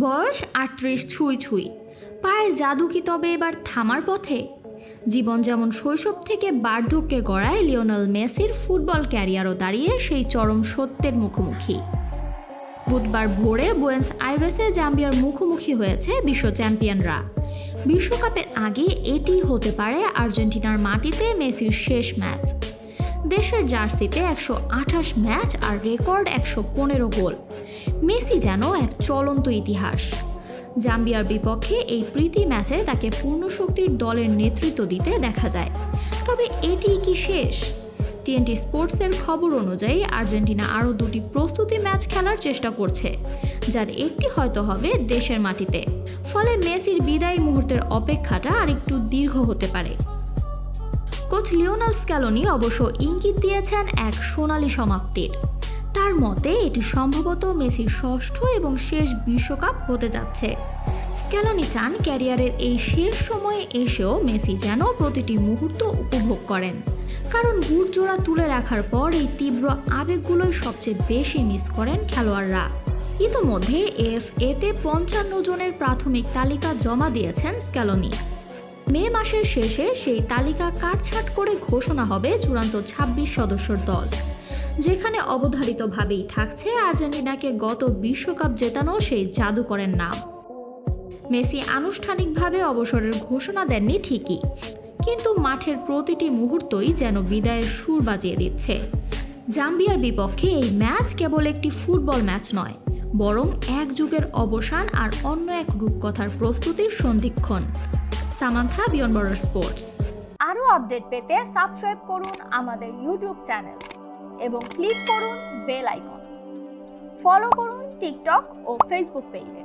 বয়স ৩৮ ছুঁই ছুঁই। পায়ের জাদু কি তবে এবার থামার পথে? জীবন যেমন শৈশব থেকে বার্ধক্যে গড়ায়, লিওনেল মেসির ফুটবল ক্যারিয়ারও দাঁড়িয়ে সেই চরম সত্যের মুখোমুখি। বুধবার ভোরে বুয়েন্স আইরেসে জাম্বিয়ার মুখোমুখি হয়েছে বিশ্ব চ্যাম্পিয়নরা। বিশ্বকাপের আগে এটি হতে পারে আর্জেন্টিনার মাটিতে মেসির শেষ ম্যাচ। দেশের জার্সিতে ১২৮ ম্যাচ আর রেকর্ড ১১৫ গোল। মেসি যেন এক চলন্ত ইতিহাস। জাম্বিয়ার বিপক্ষে এই প্রীতি ম্যাচে তাকে পূর্ণশক্তির দলের নেতৃত্ব দিতে দেখা যায়। তবে এটি কি শেষ? টিএনটি স্পোর্টসের খবর অনুযায়ী আর্জেন্টিনা আরও ২টি প্রস্তুতি ম্যাচ খেলার চেষ্টা করছে, যার একটি হয়তো হবে দেশের মাটিতে। ফলে মেসির বিদায়ী মুহূর্তের অপেক্ষাটা আরেকটু দীর্ঘ হতে পারে। কোচ লিওনেল স্ক্যালোনি অবশ্য ইঙ্গিত দিয়েছেন এক সোনালী সমাপ্তির। তার মতে এটি সম্ভবত মেসির ষষ্ঠ এবং শেষ বিশ্বকাপ হতে যাচ্ছে। স্ক্যালোনি চান ক্যারিয়ারের এই শেষ সময়ে এসেও মেসি যেন প্রতিটি মুহূর্ত উপভোগ করেন, কারণ বুট জোড়া তুলে রাখার পর এই তীব্র আবেগগুলোই সবচেয়ে বেশি মিস করেন খেলোয়াড়রা। ইতোমধ্যে এএফএতে ৫৫ জনের প্রাথমিক তালিকা জমা দিয়েছেন স্ক্যালোনি। মে মাসের শেষে সেই তালিকা কাটছাঁট করে ঘোষণা হবে চূড়ান্ত ২৬ সদস্যর দল, যেখানে অবধারিতভাবেই থাকছে আর্জেন্টিনাকে গত বিশ্বকাপ জেতানো সেই জাদুকরের নাম। মেসি আনুষ্ঠানিকভাবে অবসরের ঘোষণা দেননি ঠিকই, কিন্তু মাঠের প্রতিটি মুহূর্তই যেন বিদায়ের সুর বাজিয়ে দিচ্ছে। জাম্বিয়ার বিপক্ষে এই ম্যাচ কেবল একটি ফুটবল ম্যাচ নয়, বরং এক যুগের অবসান আর অন্য এক রূপকথার প্রস্তুতির সন্ধিক্ষণ। Samantha, beyond border sports. আরও আপডেট পেতে সাবস্ক্রাইব করুন আমাদের ইউটিউব চ্যানেল এবং ক্লিক করুন বেল আইকন। ফলো করুন টিকটক ও ফেসবুক পেজে।